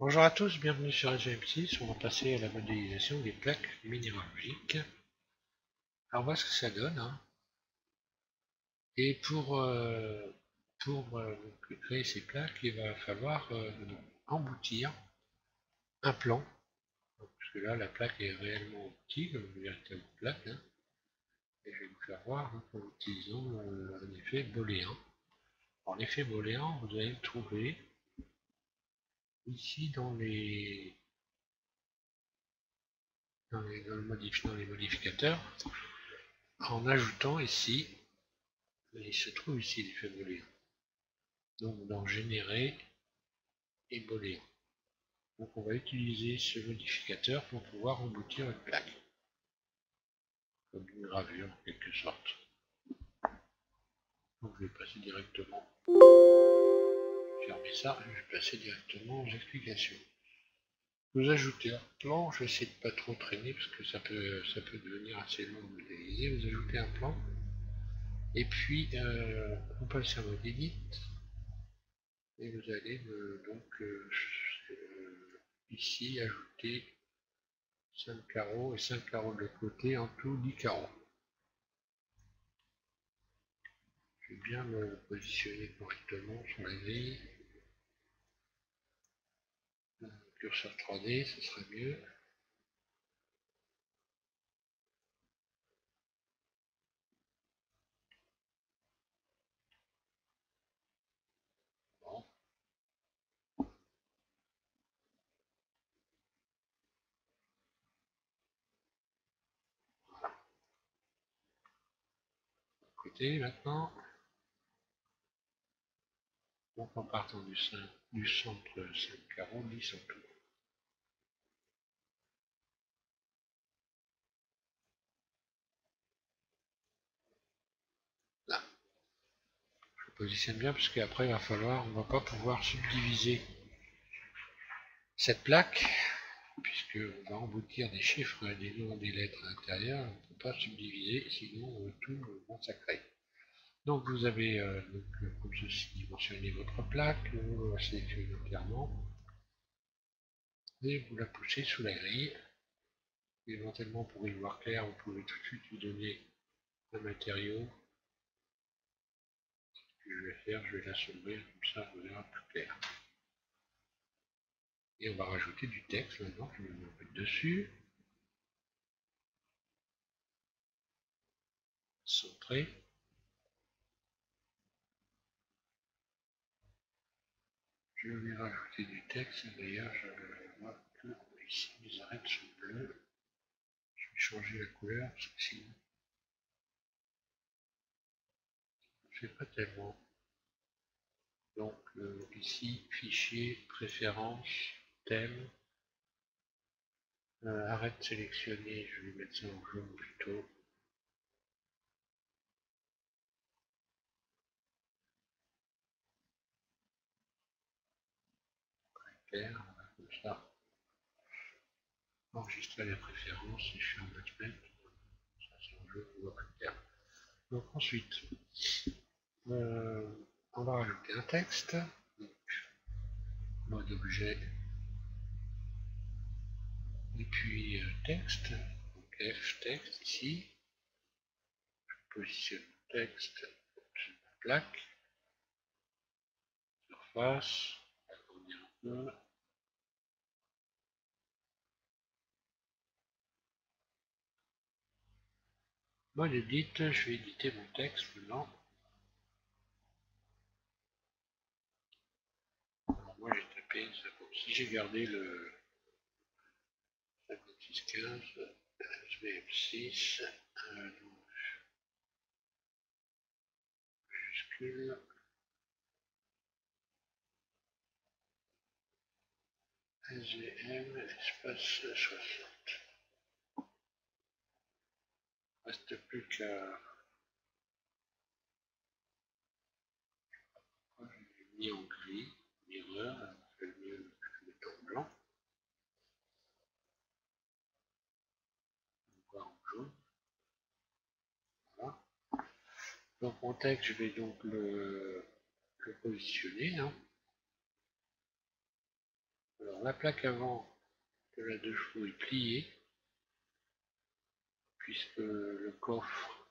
Bonjour à tous, bienvenue sur SGM6. On va passer à la modélisation des plaques minéralogiques. Alors voilà ce que ça donne. Et pour créer ces plaques, il va falloir emboutir un plan. Parce que là, la plaque est réellement emboutie, comme une véritable plaque. Et je vais vous faire voir en utilisant un effet booléen. Alors l'effet booléen, vous allez le trouver ici dans les modificateurs, en ajoutant ici, il se trouve ici l'effet booléen. Donc dans générer et booléen. Donc on va utiliser ce modificateur pour pouvoir emboutir une plaque. Comme une gravure en quelque sorte. Donc je vais passer directement. Fermer ça, je vais passer directement aux explications. Vous ajoutez un plan, je vais essayer de pas trop traîner parce que ça peut devenir assez long de modéliser. Vous ajoutez un plan. Et puis vous passez en mode edit. Et vous allez ici ajouter 5 carreaux et 5 carreaux de l'autre côté, en tout 10 carreaux. Je vais bien me positionner correctement sur la grille. Curseur 3D, ce serait mieux. Bon. Voilà. Côté maintenant. Donc en partant du centre 5 carreaux, 10 en tout. Là. Je positionne bien parce qu'après il va falloir, on ne va pas pouvoir subdiviser cette plaque, puisqu'on va emboutir des chiffres, des noms, des lettres à l'intérieur, on ne peut pas subdiviser, sinon tout va sacrer. Donc vous avez comme ceci dimensionné votre plaque, vous la sélectionnez entièrement, et vous la poussez sous la grille. Éventuellement pour y voir clair, vous pouvez tout de suite lui donner un matériau. Ce que je vais faire, je vais l'assombrir, comme ça vous verrez plus clair. Et on va rajouter du texte maintenant, je vais me mettre dessus. Centrer. Je vais rajouter du texte, d'ailleurs je vois que ici les arêtes sont bleues. Je vais changer la couleur parce que sinon je ne fais pas tellement. Donc ici, fichier, préférences, thème, arrête sélectionné, je vais mettre ça en jaune plutôt. Clair, comme ça. Enregistrer les préférences, et je suis en attachment, ça c'est en jaune, on voit plus clair. Donc ensuite, on va rajouter un texte, donc, mode objet, et puis texte, donc F texte ici, je positionne le texte sur la plaque, surface, agrandir un peu, mode edit, je vais éditer mon texte maintenant. Alors moi j'ai tapé, si j'ai gardé le 5615, SVM6, majuscule, SGM, espace 60. Il ne reste plus qu'à... J'ai mis en gris, mirreur, je vais mieux le mettre en blanc. On va en jaune. Voilà. Donc mon texte, je vais donc le positionner. Alors Alors la plaque avant de la 2 chevaux est pliée, puisque le coffre,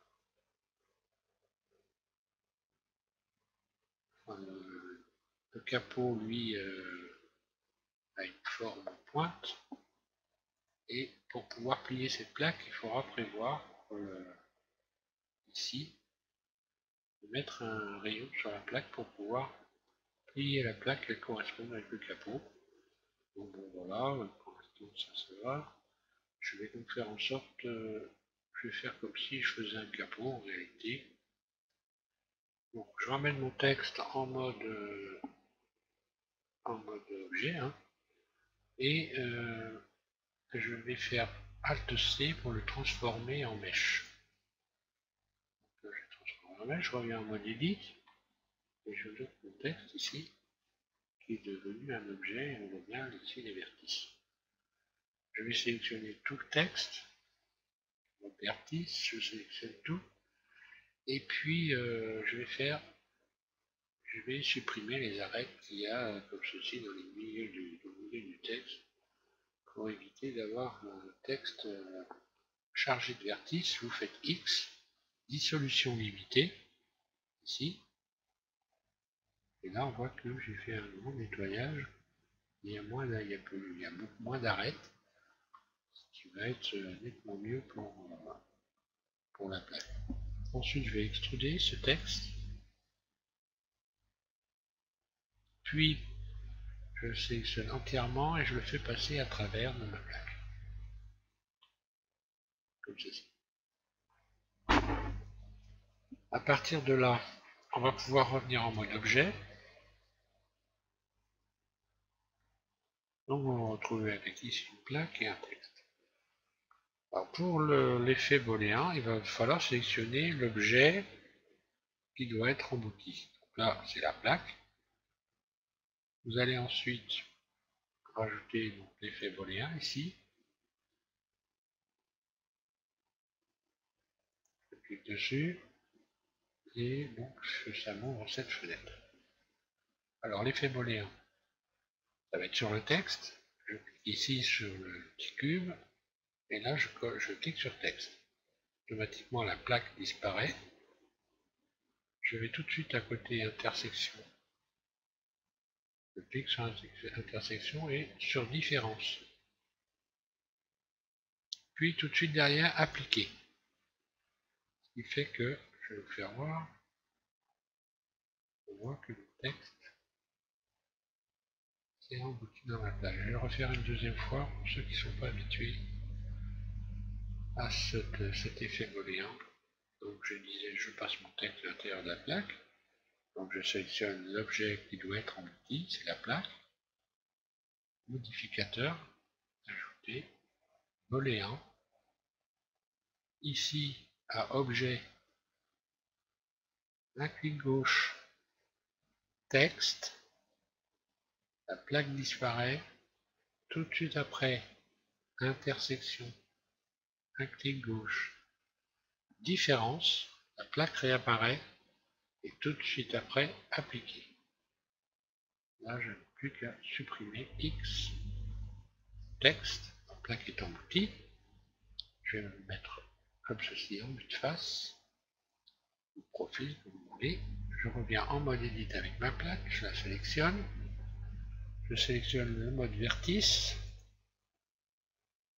enfin, le capot, lui, a une forme pointe. Et pour pouvoir plier cette plaque, il faudra prévoir ici de mettre un rayon sur la plaque pour pouvoir plier la plaque et correspondre avec le capot. Donc bon voilà, pour l'instant ça va. Je vais donc faire en sorte, je vais faire comme si je faisais un capot en réalité. Donc je ramène mon texte en mode objet, hein, et je vais faire Alt C pour le transformer en mèche. Donc, je transforme en mèche, je reviens en mode Edit, et je note mon texte ici, qui est devenu un objet, et on voit bien ici les vertices. Je vais sélectionner tout le texte, mon vertice, je sélectionne tout, et puis je vais supprimer les arêtes qu'il y a comme ceci dans le milieu du texte, pour éviter d'avoir un texte chargé de vertices. Vous faites X, dissolution limitée, ici, et là on voit que j'ai fait un grand nettoyage, il y a beaucoup moins d'arêtes, ce qui va être nettement mieux pour la plaque. Ensuite je vais extruder ce texte, puis je sélectionne entièrement et je le fais passer à travers de ma plaque, comme ceci. À partir de là, on va pouvoir revenir en mode objet. Donc on va retrouver avec ici une plaque et un texte. Alors pour l'effet booléen, il va falloir sélectionner l'objet qui doit être embouti. Donc là, c'est la plaque. Vous allez ensuite rajouter l'effet booléen ici. Je clique dessus et donc ça m'ouvre cette fenêtre. Alors l'effet booléen, ça va être sur le texte. Je clique ici sur le petit cube et là je clique sur texte. Automatiquement la plaque disparaît. Je vais tout de suite à côté intersection. Je clique sur intersection et sur différence. Puis tout de suite derrière appliquer. Ce qui fait que je vais vous faire voir. On voit que le texte s'est embouti dans la plaque. Je vais le refaire une deuxième fois pour ceux qui ne sont pas habitués à cet effet booléen. Donc je disais, je passe mon texte à l'intérieur de la plaque. Donc je sélectionne l'objet qui doit être embouti, c'est la plaque. Modificateur, ajouter, booléen. Ici, à objet, un clic gauche, texte, la plaque disparaît. Tout de suite après, intersection, un clic gauche, différence, la plaque réapparaît et tout de suite après, appliquer. Là, je n'ai plus qu'à supprimer X, texte, la plaque est emboutie. Je vais me mettre comme ceci en but de face, ou profil, comme vous voulez. Je reviens en mode Edit avec ma plaque, je la sélectionne. Je sélectionne le mode vertice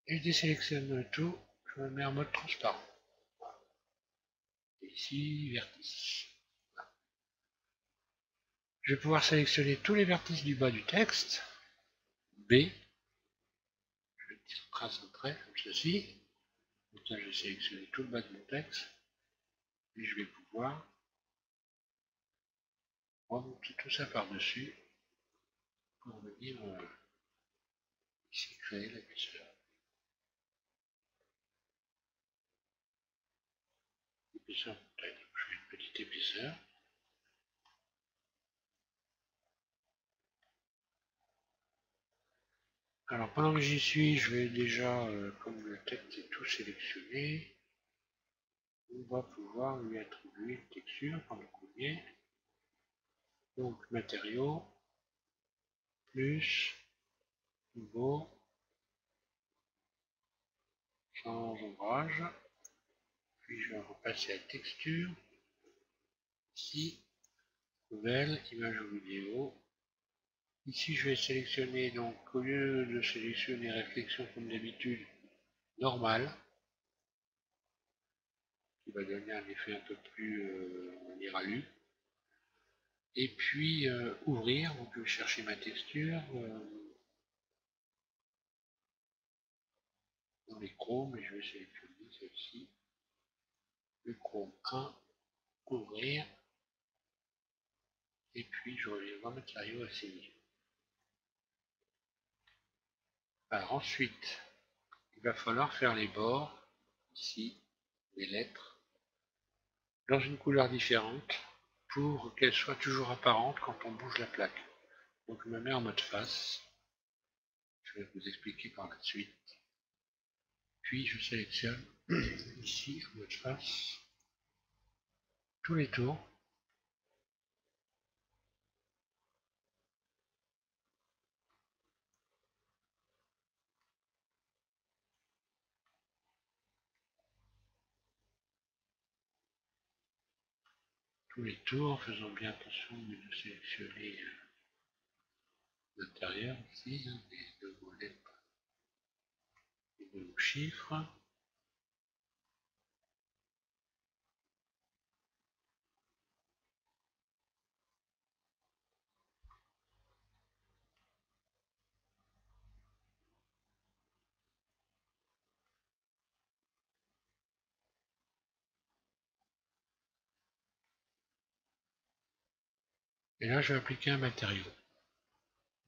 et je désélectionne tout, je me mets en mode transparent. Et ici, vertice. Voilà. Je vais pouvoir sélectionner tous les vertices du bas du texte. B. Je vais tracer un trait comme ceci. Donc là, je vais sélectionner tout le bas de mon texte. Et je vais pouvoir remonter tout ça par-dessus pour venir ici créer l'épaisseur. Épaisseur de taille. Je fais une petite épaisseur. Alors pendant que j'y suis, je vais déjà, comme le texte est tout sélectionné, on va pouvoir lui attribuer une texture par le courrier. Donc matériaux, plus nouveau, sans ombrage, puis je vais repasser à texture, ici, nouvelle, image ou vidéo. Ici je vais sélectionner, donc au lieu de sélectionner réflexion comme d'habitude, normal, qui va donner un effet un peu plus, on dira, lu. Et puis ouvrir, donc je vais chercher ma texture dans les chromes et je vais sélectionner celle-ci, le chrome 1, ouvrir, et puis je reviens dans matériaux assigné. Alors ensuite, il va falloir faire les bords, ici, des lettres, dans une couleur différente, pour qu'elles soient toujours apparentes quand on bouge la plaque. Donc je me mets en mode face, je vais vous expliquer par la suite. Puis je sélectionne ici en mode face tous les tours. Tous les tours, en faisant bien attention de sélectionner l'intérieur ici, des deux lettres et de nos chiffres. Et là, je vais appliquer un matériau,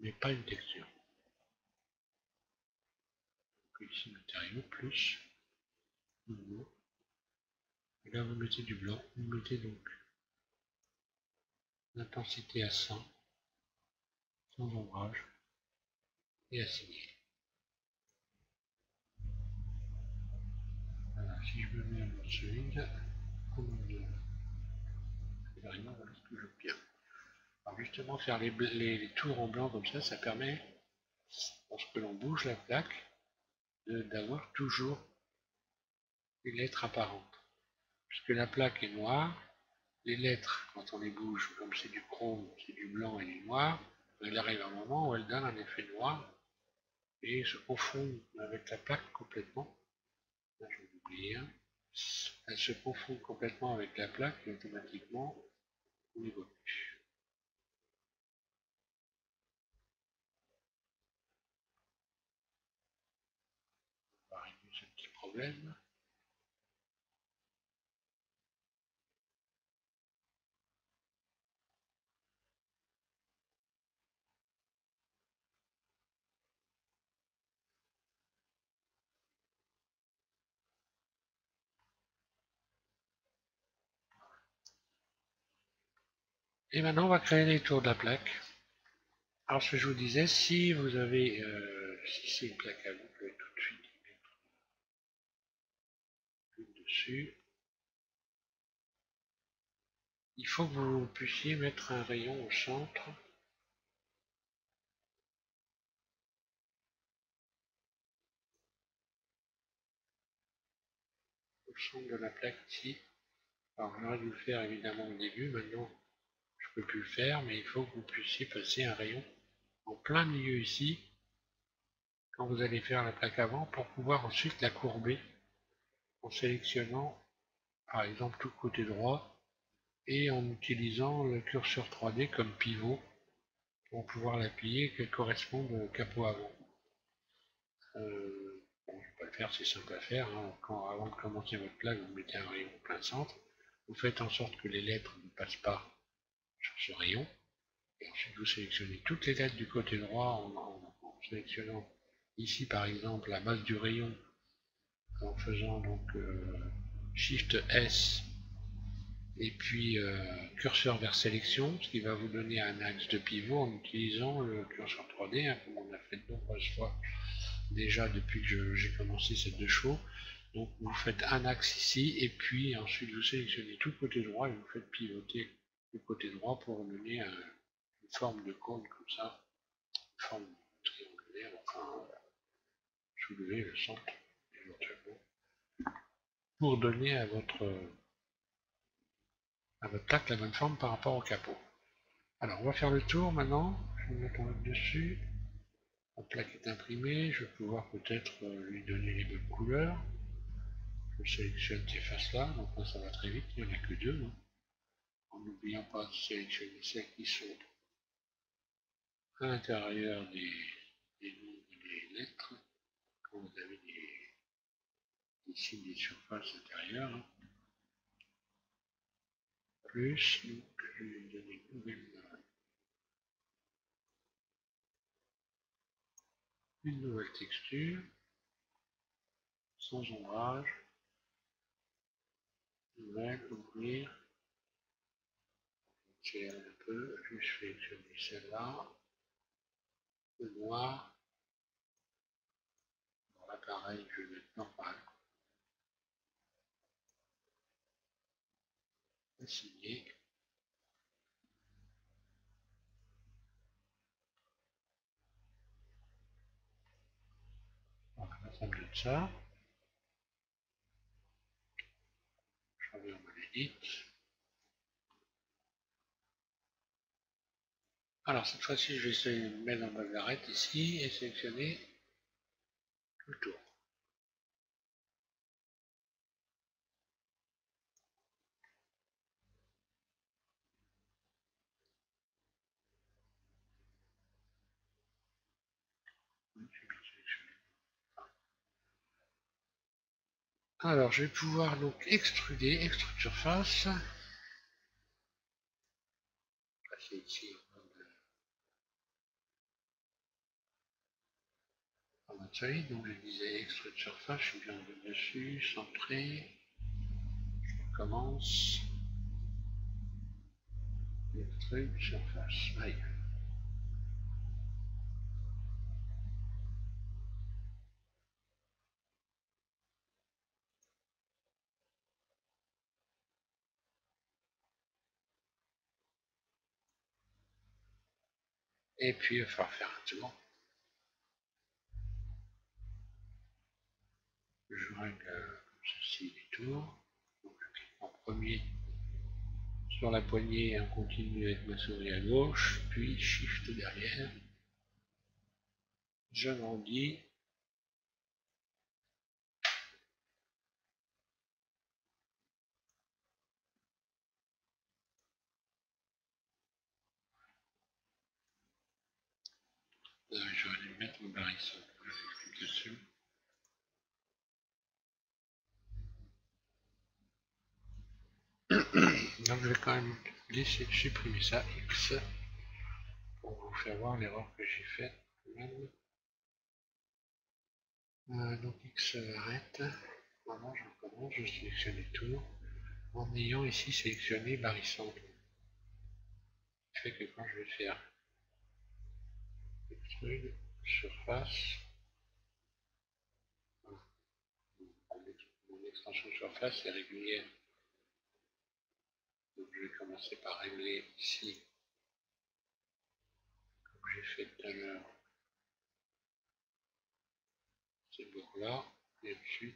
mais pas une texture. Donc ici, matériau, plus, nouveau. Et là, vous mettez du blanc. Vous mettez donc l'intensité à 100, sans ombrage, et assigné. Voilà, si je me mets en mode solide, commande matériau, voilà ce que j'obtiens. Alors justement, faire les tours en blanc comme ça permet, lorsque l'on bouge la plaque, d'avoir toujours une lettre apparente. Puisque la plaque est noire, les lettres, quand on les bouge, comme c'est du chrome, c'est du blanc et du noir, il arrive un moment où elles donnent un effet noir et se confondent avec la plaque complètement. Là, je vais oublier. Elles se confondent complètement avec la plaque et automatiquement on évolue. On va régler ce petit problème. Et maintenant, on va créer les tours de la plaque. Alors, ce que je vous disais, si vous avez, si c'est une plaque à vous, vous pouvez tout de suite mettre dessus. Il faut que vous puissiez mettre un rayon au centre. Au centre de la plaque ici. Alors, j'aurais dû le faire évidemment au début. Maintenant, je ne peux plus le faire, mais il faut que vous puissiez passer un rayon en plein milieu ici, quand vous allez faire la plaque avant, pour pouvoir ensuite la courber en sélectionnant par exemple tout le côté droit et en utilisant le curseur 3D comme pivot pour pouvoir l'appuyer qu'elle corresponde au capot avant. Bon, je ne vais pas le faire, c'est simple à faire. Hein. Avant de commencer votre plaque, vous mettez un rayon en plein centre. Vous faites en sorte que les lettres ne passent pas sur ce rayon. Et ensuite, vous sélectionnez toutes les lettres du côté droit en sélectionnant ici, par exemple, la base du rayon en faisant donc Shift S et puis curseur vers sélection, ce qui va vous donner un axe de pivot en utilisant le curseur 3D, hein, comme on a fait de nombreuses fois déjà depuis que j'ai commencé cette deux chevaux. Donc vous faites un axe ici et puis ensuite vous sélectionnez tout le côté droit et vous faites pivoter le côté droit pour donner une forme de cône comme ça, une forme triangulaire, enfin soulever le centre éventuellement pour donner à votre plaque la bonne forme par rapport au capot. Alors on va faire le tour maintenant, je vais mettre un peu dessus. La plaque est imprimée, je vais pouvoir peut-être lui donner les bonnes couleurs. Je sélectionne ces faces-là, donc là ça va très vite, il n'y en a que deux. Hein. En n'oubliant pas de sélectionner celles qui sont à l'intérieur des noms des lettres, quand vous avez des signes des surfaces intérieures. Hein. Plus, donc je vais lui donner une nouvelle texture, sans ombrage, nouvelle, ouvrir, j'accélère un peu, je vais sélectionner celle-là, le noir, bon là pareil, je vais mettre normal, signer, voilà, ça me donne ça, je reviens à mon edit. Alors cette fois-ci, je vais essayer de mettre en mode arrête ici et sélectionner le tour. Alors je vais pouvoir donc extruder, extrude surface. Passer ici en mode solide, donc je disais extrude surface, je suis bien dessus, centré, je commence, extrude surface, aïe. Et puis il va falloir faire un tour. Je règle comme ceci les tours. Donc je clique en premier sur la poignée en continu avec ma souris à gauche, puis Shift derrière. J'agrandis. J'aurais dû mettre mon barrisson. Je clique dessus. Donc je vais quand même laisser supprimer ça, X, pour vous faire voir l'erreur que j'ai faite. Donc X arrête. Maintenant je recommence, je sélectionne les tours en ayant ici sélectionné barrisson. Ce qui fait que quand je vais faire extrude, surface, mon extension de surface est régulière. Donc je vais commencer par régler ici, comme j'ai fait tout à l'heure, ces bords-là, et ensuite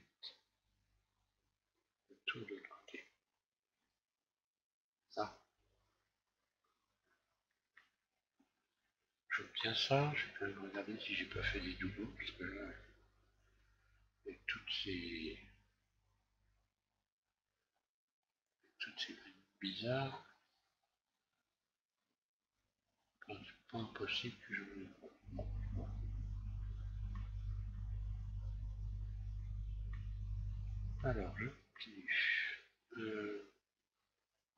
tout de l'autre côté. Ça. J'obtiens ça, je vais quand même regarder si j'ai pas fait des doublons, parce que là, avec toutes ces lignes bizarres, c'est pas impossible que je me... Alors, je continue.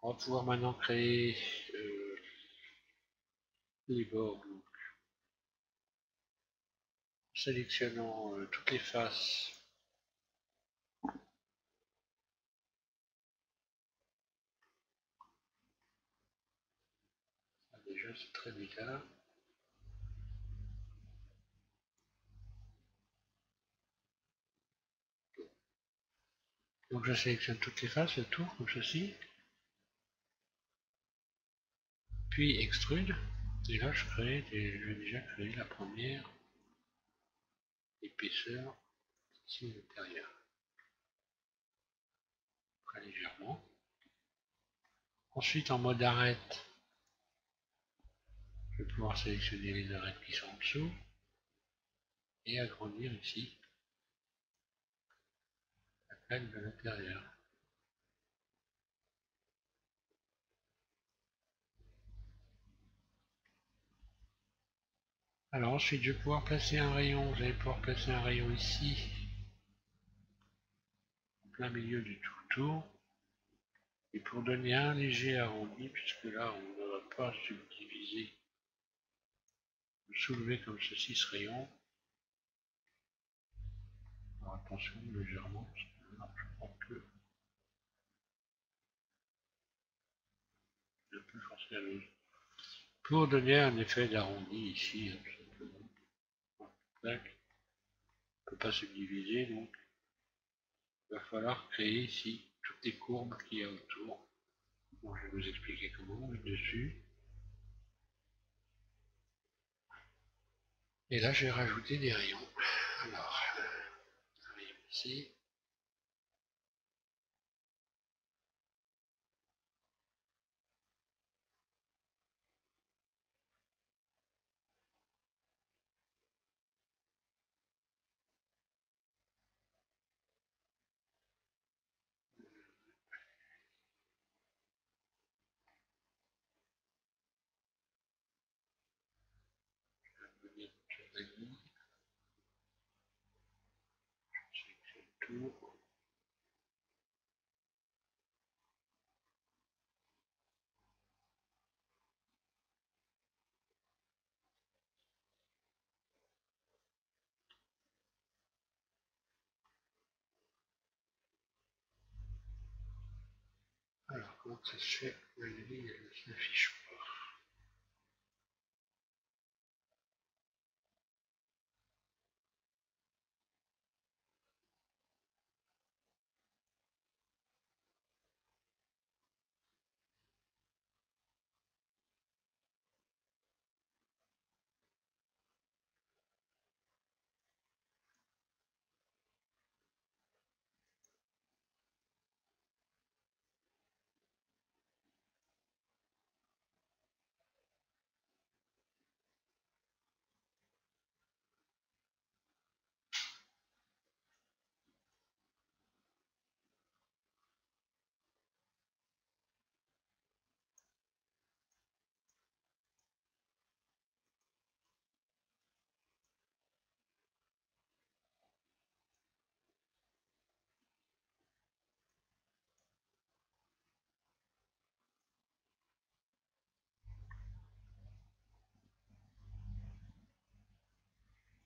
On va pouvoir maintenant créer les bords, donc, en sélectionnant toutes les faces. Ah, déjà, c'est très bizarre. Donc je sélectionne toutes les faces, le tour, comme ceci. Puis extrude. Et là, je vais déjà créer la première. épaisseur ici à l'intérieur. Très légèrement. Ensuite, en mode arête, je vais pouvoir sélectionner les arêtes qui sont en dessous et agrandir ici la plaque de l'intérieur. Alors ensuite, je vais pouvoir placer un rayon. Vous allez pouvoir placer un rayon ici, en plein milieu du tout tour. Et pour donner un léger arrondi, puisque là, on ne va pas subdiviser, soulever comme ceci ce rayon. Alors attention, légèrement, parce que là, je crois que je peux forcer la loge. Pour donner un effet d'arrondi ici, tout simplement. On ne peut pas subdiviser, donc il va falloir créer ici toutes les courbes qu'il y a autour. Bon, je vais vous expliquer comment, dessus. Et là, je vais rajouter des rayons. Alors, un rayon ici. Tout. Alors, comment ça se fait que la ligne ne s'affiche pas?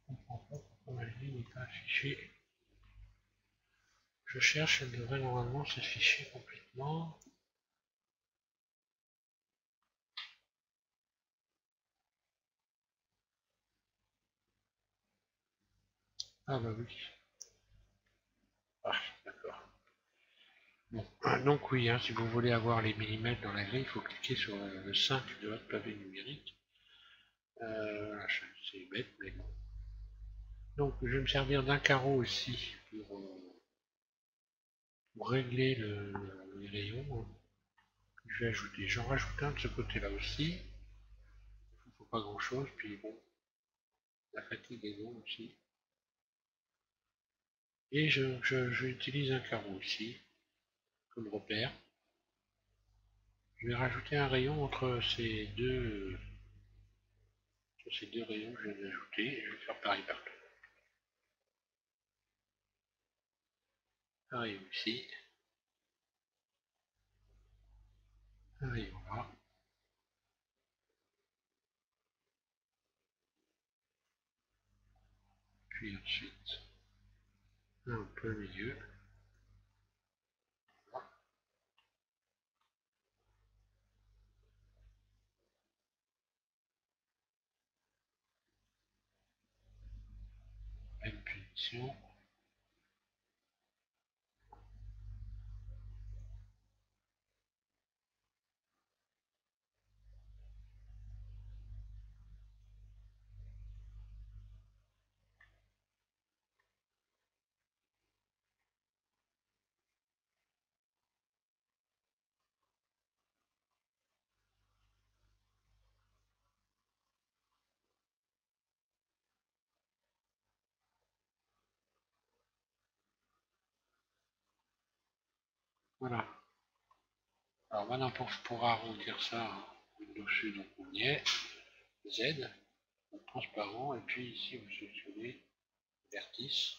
Je ne comprends pas pourquoi ma ligne n'est pas affichée. Je cherche, elle devrait normalement s'afficher complètement. Ah bah oui. Ah, d'accord. Bon, donc oui, hein, si vous voulez avoir les millimètres dans la grille, il faut cliquer sur le 5 de votre pavé numérique. C'est bête, mais bon. Donc je vais me servir d'un carreau aussi pour régler les rayons. Je vais ajouter, j'en rajoute un de ce côté-là aussi. Il ne faut pas grand-chose, puis bon, la fatigue est longue aussi. Et j'utilise un carreau ici, comme repère. Je vais rajouter un rayon entre ces deux rayons que je viens d'ajouter, et je vais faire pareil partout. Un rayon ici, un rayon là, puis ensuite un peu au milieu. Même punition. Voilà. Alors maintenant pour arrondir ça, dessus, donc on y est, Z, donc transparent, et puis ici vous sélectionnez vertice.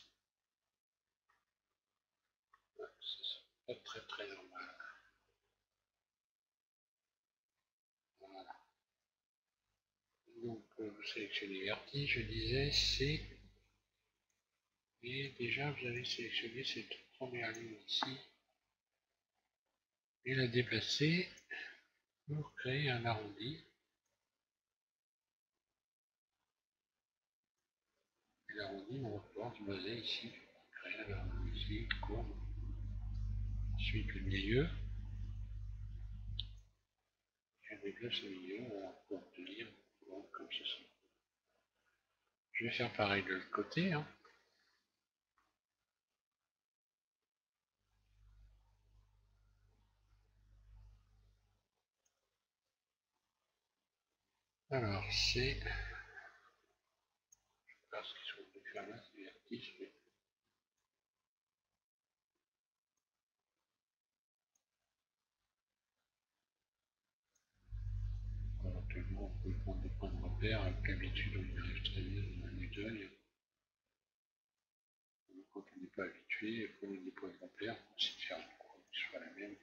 C'est pas très très normal. Voilà. Donc vous sélectionnez vertice, je disais, c'est. Et déjà vous avez sélectionné cette première ligne ici et la déplacer pour créer un arrondi. Et l'arrondi, on va pouvoir se baser ici, créer un arrondi ici, une courbe. Ensuite le milieu. Je déplace le milieu, on va pouvoir obtenir comme ceci. Je vais faire pareil de l'autre côté. Hein. Alors c'est. Je sais pas ce qu'ils sont venus faire là, c'est vertice, mais. Alors, actuellement, on peut prendre des points de repère, avec l'habitude, on y arrive très bien dans un œil d'œil. Quand on n'est pas habitué, prendre des points de repère, on essaie de faire une courbe qui soit la même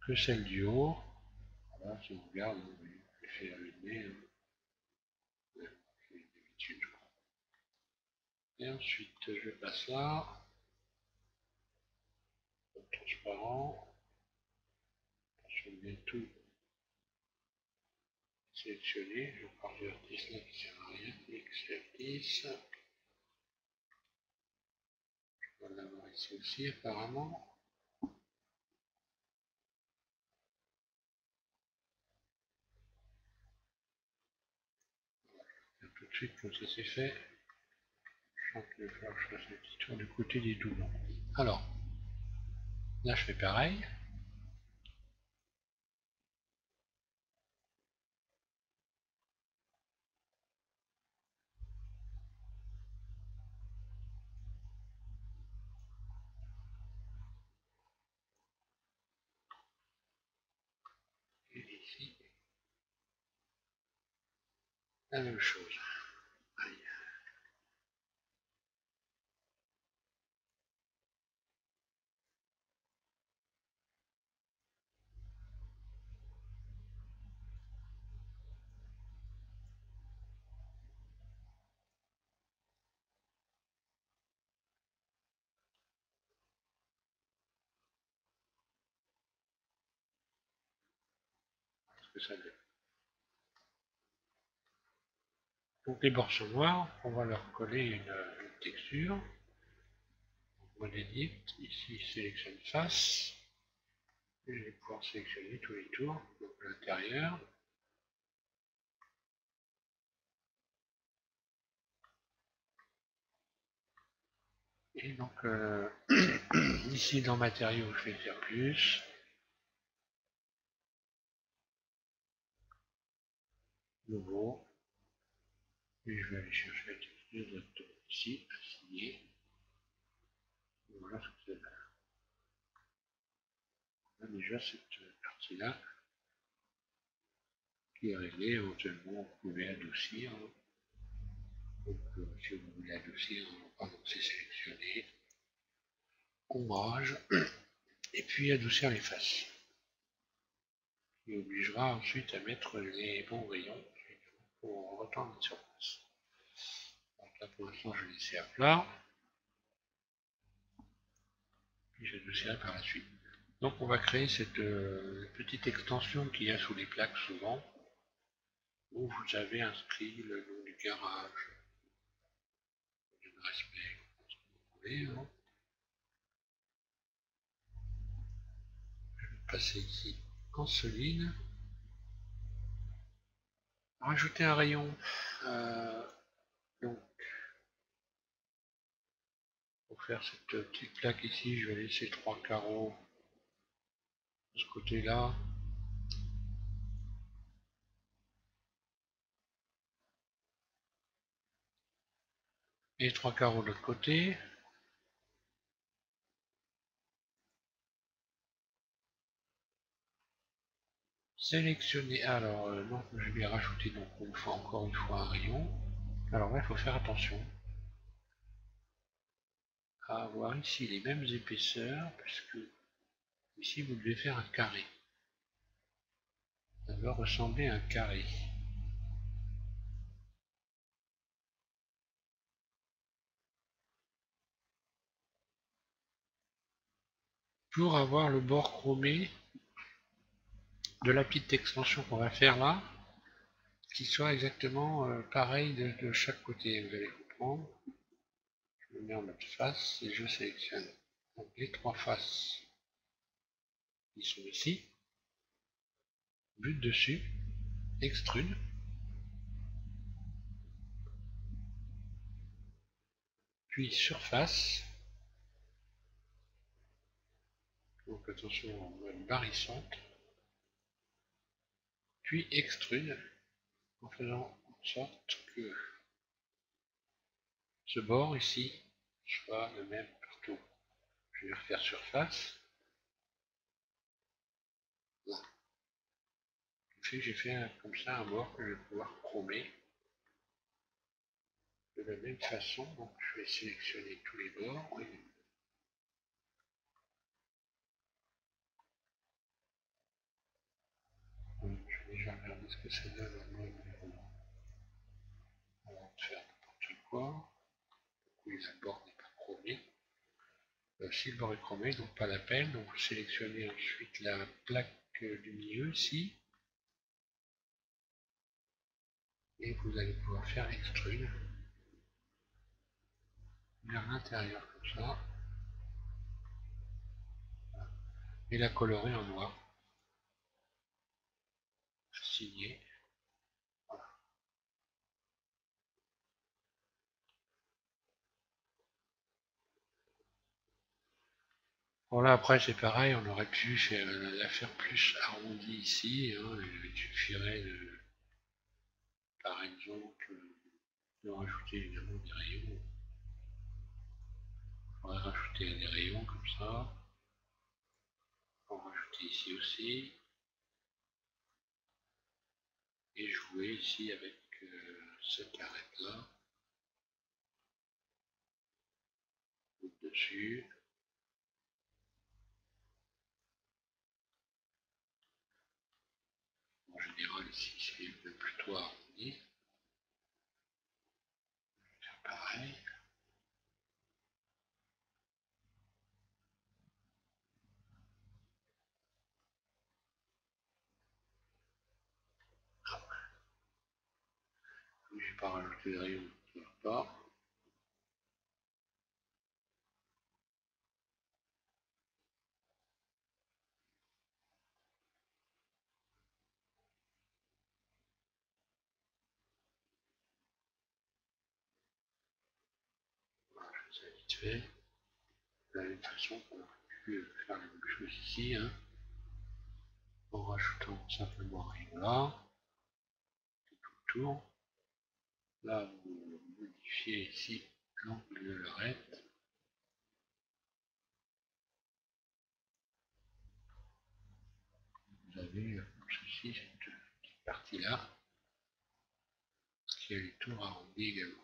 que celle du haut. Voilà, si on regarde, on fait avec le nez, d'habitude, je crois. Et ensuite, je passe là, transparent, je mets tout sélectionné, je pars du vertice là qui sert à rien, X vertice, je vais l'avoir ici aussi apparemment. Et tout de suite, comme ça c'est fait, je sens qu'il va falloir que je fasse un petit tour du côté des doublons. Alors, là je fais pareil. Et ici, la même chose. Aïe. Parce que ça donne. Donc les bords sont noirs, on va leur coller une texture. On édite, ici sélectionne face. Et je vais pouvoir sélectionner tous les tours, donc l'intérieur. Et donc ici dans matériaux, je vais faire plus. Nouveau. Et je vais aller chercher la texture directement ici, assigner. Voilà ce que c'est là. On a déjà cette partie-là qui est réglée. Éventuellement, vous pouvez adoucir. Donc, si vous voulez adoucir, pardon, c'est sélectionné. Ombrage. Et puis adoucir les faces. Qui obligera ensuite à mettre les bons rayons pour retourner sur place. Donc là, pour l'instant, je vais laisser à plat. Puis j'adoucirai par la suite. Donc on va créer cette petite extension qu'il y a sous les plaques souvent, où vous avez inscrit le nom du garage, du respect, ce que vous voulez. Hein. Je vais passer ici en solide. Rajouter un rayon. Donc, pour faire cette petite plaque ici, je vais laisser 3 carreaux de ce côté-là. Et 3 carreaux de l'autre côté. Sélectionner, alors non, je vais rajouter donc encore une fois un rayon. Alors là, il faut faire attention à avoir ici les mêmes épaisseurs, puisque ici vous devez faire un carré. Ça doit ressembler à un carré. Pour avoir le bord chromé de la petite extension qu'on va faire là, qui soit exactement pareil de chaque côté. Vous allez comprendre. Je me mets en mode face et je sélectionne donc les trois faces qui sont ici. But dessus, extrude. Puis surface. Donc attention en mode barycentre. Puis extrude en faisant en sorte que ce bord ici soit le même partout. Je vais refaire surface. Là. J'ai fait comme ça un bord que je vais pouvoir chromer de la même façon. Donc je vais sélectionner tous les bords. Je vais déjà regarder ce que ça donne en mode avant de faire n'importe quoi. Oui, le bord n'est pas chromé. Si le bord est chromé, donc pas la peine. Donc vous sélectionnez ensuite la plaque du milieu ici. Et vous allez pouvoir faire extrude vers l'intérieur comme ça. Et la colorer en noir. Signer. Voilà. Bon là après c'est pareil, on aurait pu la faire plus arrondie ici. Hein, il suffirait de, par exemple, de rajouter évidemment des rayons. On va rajouter des rayons comme ça. On va rajouter ici aussi. Et jouer ici avec cette arête là. Dessus. En général ici c'est plutôt arrondi. C'est pareil. Je n'ai pas rajouté de rayon, ça ne va pas. Voilà, je fais ça vite fait. De la même façon qu'on aurait pu faire la même chose ici, hein, en rajoutant simplement un rayon là, tout autour. Là, vous modifiez ici l'angle de l'arête. Vous avez comme ceci, cette petite partie-là, qui a les tours arrondis également.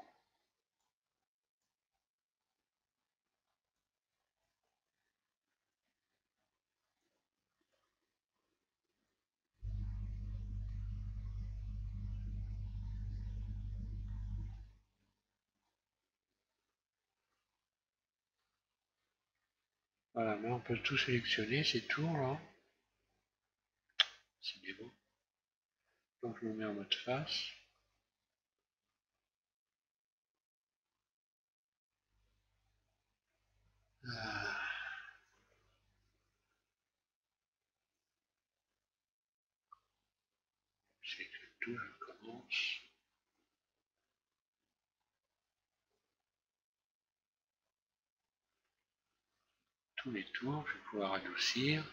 Voilà, mais on peut tout sélectionner, ces tours là. C'est des beaux. Donc je me mets en mode face. C'est que tout, je commence. Tous les tours, je vais pouvoir adoucir.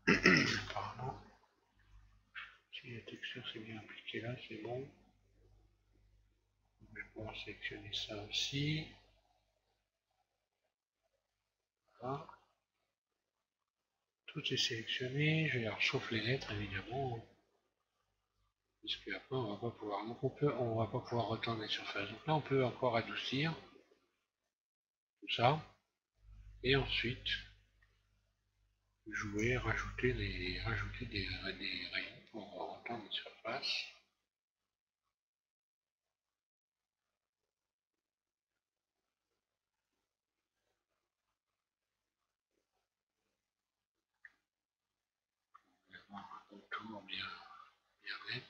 Apparemment, si la texture s'est bien appliquée là, c'est bon. Je vais pouvoir sélectionner ça aussi. Voilà. Tout est sélectionné, je vais dire sauf les lettres évidemment. Puisque après on va pas pouvoir. Donc on va pas pouvoir retendre les surfaces. Donc là on peut encore adoucir tout ça. Et ensuite jouer, rajouter des rayons pour retendre les surfaces. On va avoir un contour bien net.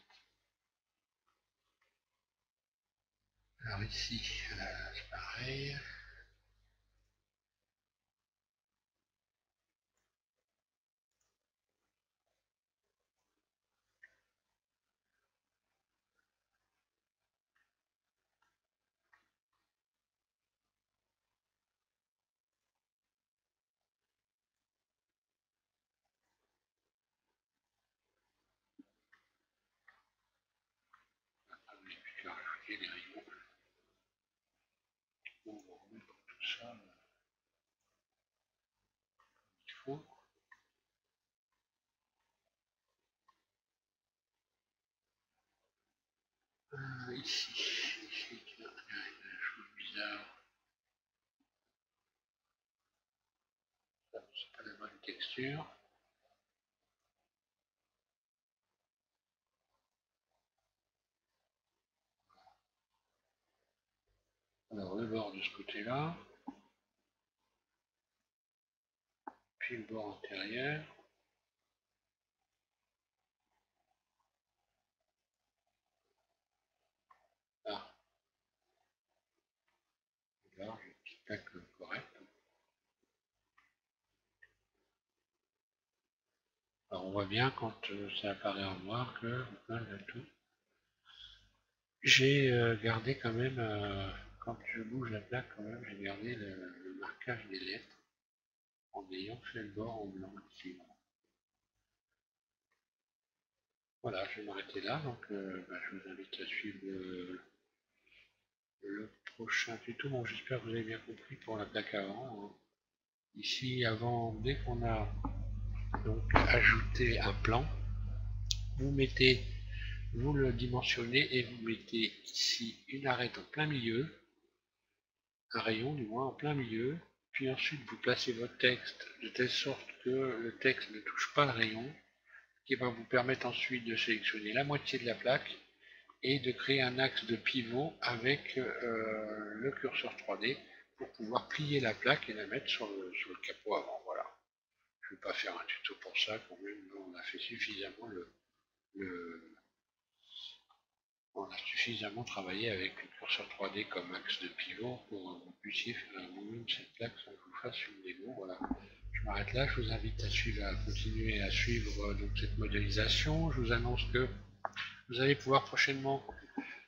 Alors ici, c'est pareil. On n'a plus qu'à rajouter des rayons. On va remettre tout ça comme il faut. Ici, il y a une chose bizarre. C'est pas la bonne texture. Alors le bord de ce côté-là, puis le bord antérieur. Ah, là, j'ai une petite plaque correcte. Alors on voit bien quand ça apparaît en noir que malgré tout, j'ai gardé quand même, quand je bouge la plaque quand même, j'ai gardé le marquage des lettres en ayant fait le bord en blanc ici. Voilà, je vais m'arrêter là, donc je vous invite à suivre le prochain tuto. Bon, j'espère que vous avez bien compris pour la plaque avant. Hein. Ici, avant, dès qu'on a donc ajouté un plan, vous mettez, vous le dimensionnez et vous mettez ici une arête en plein milieu, un rayon du moins en plein milieu, puis ensuite vous placez votre texte de telle sorte que le texte ne touche pas le rayon, qui va vous permettre ensuite de sélectionner la moitié de la plaque et de créer un axe de pivot avec le curseur 3D pour pouvoir plier la plaque et la mettre sur le capot avant. Voilà. Je ne vais pas faire un tuto pour ça, quand même, on a fait suffisamment on a suffisamment travaillé avec le curseur 3D comme axe de pivot pour que vous puissiez faire vous-même cette plaque sans que je vous fasse une démo. Voilà. Je m'arrête là, je vous invite à continuer à suivre donc, cette modélisation. Je vous annonce que vous allez pouvoir prochainement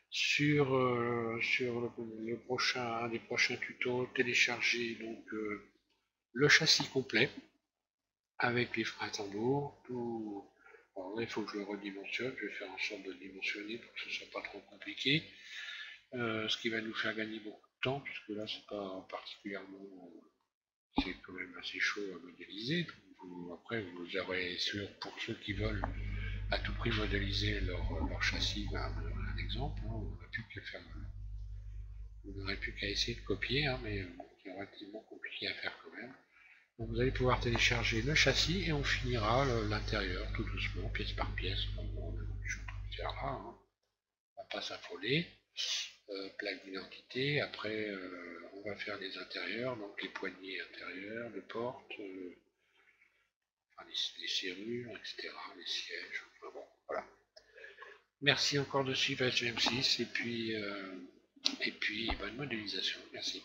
sur un des prochains tutos télécharger donc le châssis complet avec les freins à tambour. Alors là, il faut que je le redimensionne. Je vais faire en sorte de dimensionner pour que ce ne soit pas trop compliqué. Ce qui va nous faire gagner beaucoup de temps, puisque là, c'est pas particulièrement. C'est quand même assez chaud à modéliser. Après, vous aurez pour ceux qui veulent à tout prix modéliser leur châssis, un exemple. Hein, vous n'aurez plus qu'à essayer de copier, hein, mais bon, c'est relativement compliqué à faire quand même. Donc vous allez pouvoir télécharger le châssis et on finira l'intérieur tout doucement, pièce par pièce, comme on est en train de faire là. Hein. On va pas s'affoler. Plaque d'identité, après on va faire les intérieurs, donc les poignées intérieures, les portes, enfin, les serrures, etc., les sièges, enfin bon, voilà. Merci encore de suivre HM6 et puis bonne modélisation, merci.